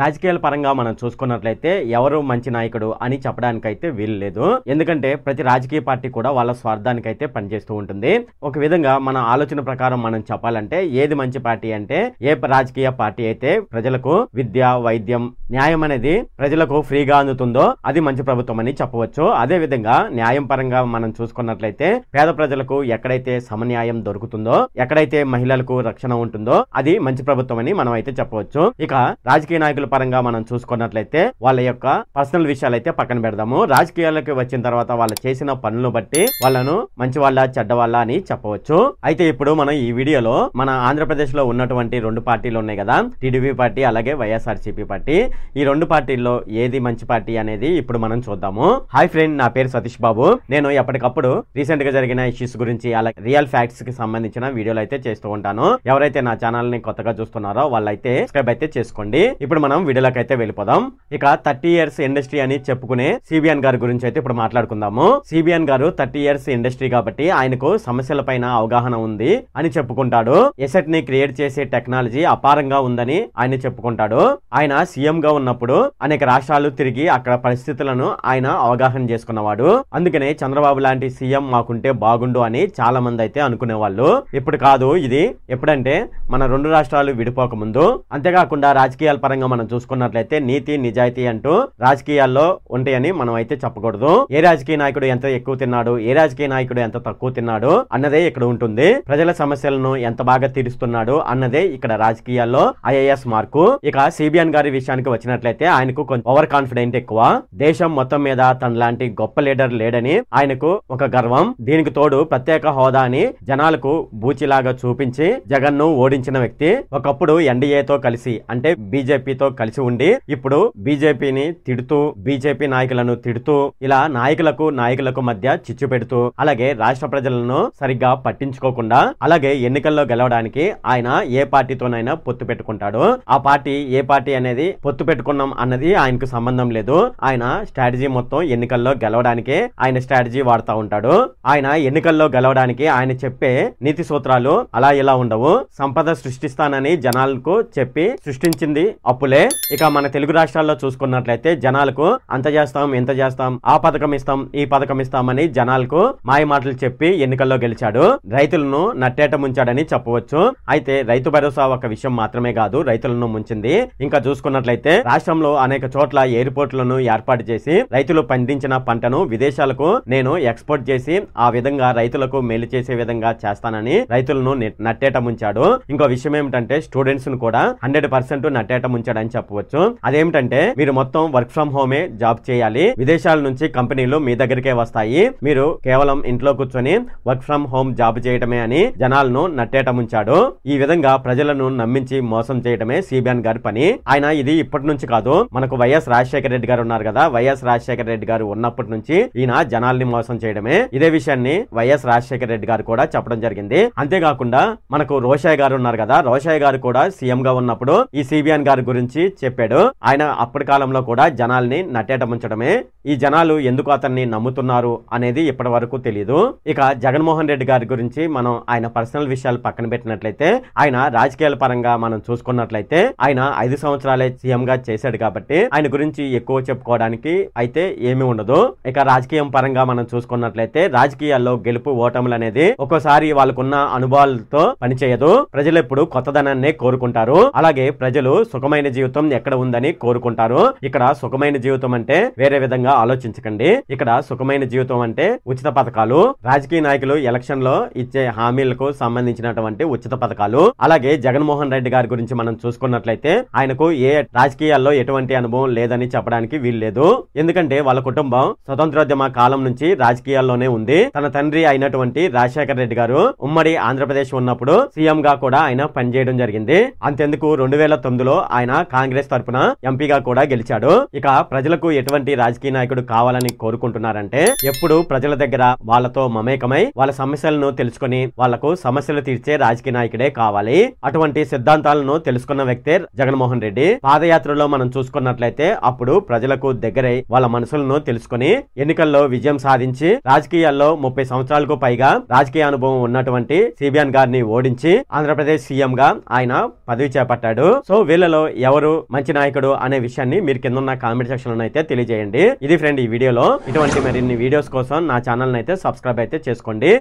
రాజకీయాల పరంగా మనం చూసుకున్నట్లయితే ఎవరు మంచి నాయకుడు అని చెప్పడానికైతే వీలు లేదు. ఎందుకంటే ప్రతి రాజకీయ పార్టీ కూడా వాళ్ళ స్వార్థానికైతే పనిచేస్తూ ఉంటుంది. ఒక విధంగా మన ఆలోచన ప్రకారం మనం చెప్పాలంటే ఏది మంచి పార్టీ అంటే ఏ రాజకీయ పార్టీ అయితే ప్రజలకు విద్య, వైద్యం, న్యాయం అనేది ప్రజలకు ఫ్రీగా అందుతుందో అది మంచి ప్రభుత్వం అని చెప్పవచ్చు. అదే విధంగా న్యాయం పరంగా మనం చూసుకున్నట్లయితే పేద ప్రజలకు ఎక్కడైతే సమన్యాయం దొరుకుతుందో, ఎక్కడైతే మహిళలకు రక్షణ ఉంటుందో అది మంచి ప్రభుత్వం అని మనం అయితే చెప్పవచ్చు. ఇక రాజకీయ నాయకుల పరంగా మనం చూసుకున్నట్లయితే వాళ్ళ యొక్క పర్సనల్ విషయాలు అయితే పక్కన పెడదాము. రాజకీయాలకు వచ్చిన తర్వాత వాళ్ళు చేసిన పనులను బట్టి వాళ్ళను మంచి వాళ్ళ చెడ్డ వాళ్ళ అని చెప్పవచ్చు. అయితే ఇప్పుడు మనం ఈ వీడియోలో మన ఆంధ్రప్రదేశ్ లో ఉన్నటువంటి రెండు పార్టీలు ఉన్నాయి కదా, టీడీపీ పార్టీ అలాగే వైఎస్ఆర్సీపీ పార్టీ. ఈ రెండు పార్టీల్లో ఏది మంచి పార్టీ అనేది ఇప్పుడు మనం చూద్దాము. హాయ్ ఫ్రెండ్, నా పేరు సతీష్ బాబు. నేను ఎప్పటికప్పుడు రీసెంట్ గా జరిగిన ఇష్యూస్ గురించి అలాగే రియల్ ఫ్యాక్ట్స్ కి సంబంధించిన వీడియోలు అయితే చేస్తూ ఉంటాను. ఎవరైతే నా ఛానల్ ని కొత్తగా చూస్తున్నారో వాళ్ళైతే సబ్స్క్రైబ్ అయితే చేసుకోండి. ఇప్పుడు మనం వీడియోలోకి అయితే వెళ్ళిపోదాం. ఇక 30 years ఇండస్ట్రీ అని చెప్పుకునే సిబిఎన్ గారి గురించి అయితే ఇప్పుడు మాట్లాడుకుందాము. సిబిఎన్ గారు 30 years ఇండస్ట్రీ కాబట్టి ఆయనకు సమస్యల పైన అవగాహన ఉంది అని చెప్పుకుంటాడు. ఎసెట్ ని క్రియేట్ చేసే టెక్నాలజీ అపారంగా ఉందని ఆయన చెప్పుకుంటాడు. ఆయన సీఎం గా ఉన్నప్పుడు అనేక రాష్ట్రాలు తిరిగి అక్కడ పరిస్థితులను ఆయన అవగాహన చేసుకున్నవాడు. అందుకనే చంద్రబాబు లాంటి సీఎం మాకుంటే బాగుండు అని చాలా మంది అయితే అనుకునేవాళ్ళు. ఇప్పుడు కాదు, ఇది ఎప్పుడంటే మన రెండు రాష్ట్రాలు విడిపోక ముందు. అంతేకాకుండా రాజకీయాల పరంగా మనం చూసుకున్నట్లయితే నీతి నిజాయితీ అంటూ రాజకీయాల్లో ఉంటాయని మనం అయితే చెప్పకూడదు. ఏ రాజకీయ నాయకుడు ఎంత ఎక్కువ తిన్నాడు, ఏ రాజకీయ నాయకుడు ఎంత తక్కువ తిన్నాడు అన్నదే ఇక్కడ ఉంటుంది. ప్రజల సమస్యలను ఎంత బాగా తీరుస్తున్నాడు అన్నదే ఇక్కడ రాజకీయాల్లో ఐఏఎస్ మార్కు. ఇక సిబిఎన్ గారి విషయానికి వచ్చినట్లయితే ఆయనకు కొంచెం ఓవర్ కాన్ఫిడెంట్ ఎక్కువ. దేశం మొత్తం మీద తన లాంటి గొప్ప లీడర్ లేడని ఆయనకు ఒక గర్వం. దీనికి తోడు ప్రత్యేక హోదా అని జనాలకు బూచిలాగా చూపించి జగన్ ను ఓడించిన వ్యక్తి. ఒకప్పుడు ఎన్డీఏతో కలిసి అంటే బీజేపీతో కలిసి ఉండి ఇప్పుడు బీజేపీని తిడుతూ, బీజేపీ నాయకులను తిడుతూ, ఇలా నాయకులకు మధ్య చిచ్చు పెడుతూ, అలాగే రాష్ట్ర ప్రజలను సరిగ్గా పట్టించుకోకుండా, అలాగే ఎన్నికల్లో గెలవడానికి ఆయన ఏ పార్టీతోనైనా పొత్తు పెట్టుకుంటాడు. ఆ పార్టీ ఏ పార్టీ అనేది పొత్తు పెట్టుకున్నాం అన్నది ఆయనకు సంబంధం లేదు. ఆయన స్ట్రాటజీ మొత్తం ఎన్నికల్లో గెలవడానికే ఆయన స్ట్రాటజీ వాడుతూ ఉంటాడు. ఆయన ఎన్నికల్లో గెలవడానికి ఆయన చెప్పే నీతి సూత్రాలు అలా ఇలా ఉండవు. సంపద సృష్టిస్తానని జనాలకు చెప్పి సృష్టించింది అప్పులే. ఇక మన తెలుగు రాష్ట్రాల్లో చూసుకున్నట్లయితే జనాలకు అంత చేస్తాం, ఇంత చేస్తాం, ఆ పథకం ఇస్తాం, ఈ పథకం ఇస్తామని జనాలకు మాయ మాటలు చెప్పి ఎన్నికల్లో గెలిచాడు. రైతులను నట్టేట ముంచాడని చెప్పవచ్చు. అయితే రైతు భరోసా ఒక విషయం మాత్రమే కాదు, రైతులను ముంచింది. ఇంకా చూసుకున్నట్లయితే రాష్ట్రంలో అనేక చోట్ల ఎయిర్పోర్ట్లను ఏర్పాటు చేసి రైతులు పండించిన పంటను విదేశాలకు నేను ఎక్స్పోర్ట్ చేసి ఆ విధంగా రైతులకు మేలు చేసే విధంగా చేస్తానని రైతులను నట్టేట ముంచాడు. ఇంకో విషయం ఏమిటంటే స్టూడెంట్స్ ను కూడా 100% నట్టేట ముంచాడని చెప్పవచ్చు. అదేమిటంటే మీరు మొత్తం వర్క్ ఫ్రం హోమే జాబ్ చేయాలి, విదేశాల నుంచి కంపెనీలు మీ దగ్గరికే వస్తాయి, మీరు కేవలం ఇంట్లో కూర్చొని వర్క్ ఫ్రం హోమ్ జాబ్ చేయటమే అని జనాలను నట్టేట ముంచాడు. ఈ విధంగా ప్రజలను నమ్మించి మోసం చేయటమే సిబిఎన్ గారి పని. ఆయన ఇది ఇప్పటి నుంచి కాదు, మనకు వైఎస్ రాజశేఖర రెడ్డి గారు ఉన్నారు కదా, వైఎస్ రాజశేఖర రెడ్డి గారు ఉన్నప్పటి నుంచి ఈయన జనాల్ని మోసం చేయడమే. ఇదే విషయాన్ని వైఎస్ రాజశేఖర రెడ్డి గారు కూడా చెప్పడం జరిగింది. అంతేకాకుండా మనకు రోషయ్య గారు ఉన్నారు కదా, రోషయ్య గారు కూడా సీఎం గా ఉన్నప్పుడు ఈ సిబిఎన్ గారి గురించి చెప్పాడు. ఆయన అప్పటి కాలంలో కూడా జనాల్ని నట్టేట ముంచడమే. ఈ జనాలు ఎందుకు అతన్ని నమ్ముతున్నారు అనేది ఇప్పటి వరకు తెలియదు. ఇక జగన్మోహన్ రెడ్డి గారి గురించి మనం ఆయన పర్సనల్ విషయాలు పక్కన పెట్టినట్లయితే, ఆయన రాజకీయాల పరంగా మనం చూసుకున్నట్లయితే ఆయన 5 సంవత్సరాలే సీఎం గా చేశాడు కాబట్టి ఆయన గురించి ఎక్కువ చెప్పుకోవడానికి అయితే ఏమీ ఉండదు. ఇక రాజకీయం పరంగా మనం చూసుకున్నట్లయితే రాజకీయాల్లో గెలుపు ఓటములు అనేది ఒక్కోసారి వాళ్ళకున్న అనుభవాలతో పనిచేయదు. ప్రజలు ఎప్పుడు కొత్తదనాన్ని కోరుకుంటారు. అలాగే ప్రజలు సుఖమైన జీవితం ఎక్కడ ఉందని కోరుకుంటారు. ఇక్కడ సుఖమైన జీవితం అంటే వేరే విధంగా ఆలోచించకండి. ఇక్కడ సుఖమైన జీవితం అంటే ఉచిత పథకాలు, రాజకీయ నాయకులు ఎలక్షన్ లో ఇచ్చే హామీలకు సంబంధించినటువంటి ఉచిత పథకాలు. అలాగే జగన్మోహన్ రెడ్డి గారి గురించి మనం చూసుకున్నట్లయితే ఆయనకు ఏ రాజకీయాల్లో ఎటువంటి అనుభవం లేదని చెప్పడానికి వీల్లేదు. ఎందుకంటే వాళ్ళ కుటుంబం స్వతంత్రోద్యమ కాలం నుంచి రాజకీయాల్లోనే ఉంది. తన తండ్రి అయినటువంటి రాజశేఖర రెడ్డి గారు ఉమ్మడి ఆంధ్రప్రదేశ్ ఉన్నప్పుడు సీఎం గా కూడా ఆయన పనిచేయడం జరిగింది. అంతెందుకు 2009లో ఆయన కాంగ్రెస్ తరపున ఎంపీగా కూడా గెలిచాడు. ఇక ప్రజలకు ఎటువంటి రాజకీయ నాయకుడు కావాలని కోరుకుంటున్నారంటే ఎప్పుడు ప్రజల దగ్గర వాళ్ళతో మమేకమై వాళ్ళ సమస్యలను తెలుసుకుని వాళ్లకు సమస్యలు తీర్చే రాజకీయ నాయకుడే కావాలి. అటువంటి సిద్ధాంతాలను తెలుసుకున్న వ్యక్తే జగన్మోహన్ రెడ్డి. పాదయాత్రలో మనం చూసుకున్నట్లయితే అప్పుడు ప్రజలకు దగ్గరై వాళ్ళ మనసులను తెలుసుకుని ఎన్నికల్లో విజయం సాధించి రాజకీయాల్లో 30 సంవత్సరాలకు పైగా రాజకీయ అనుభవం ఉన్నటువంటి సిబిఎన్ గారిని ఓడించి ఆంధ్రప్రదేశ్ సీఎం గా ఆయన పదవి చేపట్టాడు. సో వీళ్ళలో ఎవరు ఎవరు మంచి నాయకుడు అనే విషయాన్ని మీరు కింద ఉన్న కామెంట్ సెక్షన్ లో అయితే తెలియజేయండి. ఇది ఫ్రెండ్ ఈ వీడియోలో. ఇటువంటి మరిన్ని వీడియోస్ కోసం నా ఛానల్ అయితే సబ్స్క్రైబ్ అయితే చేసుకోండి.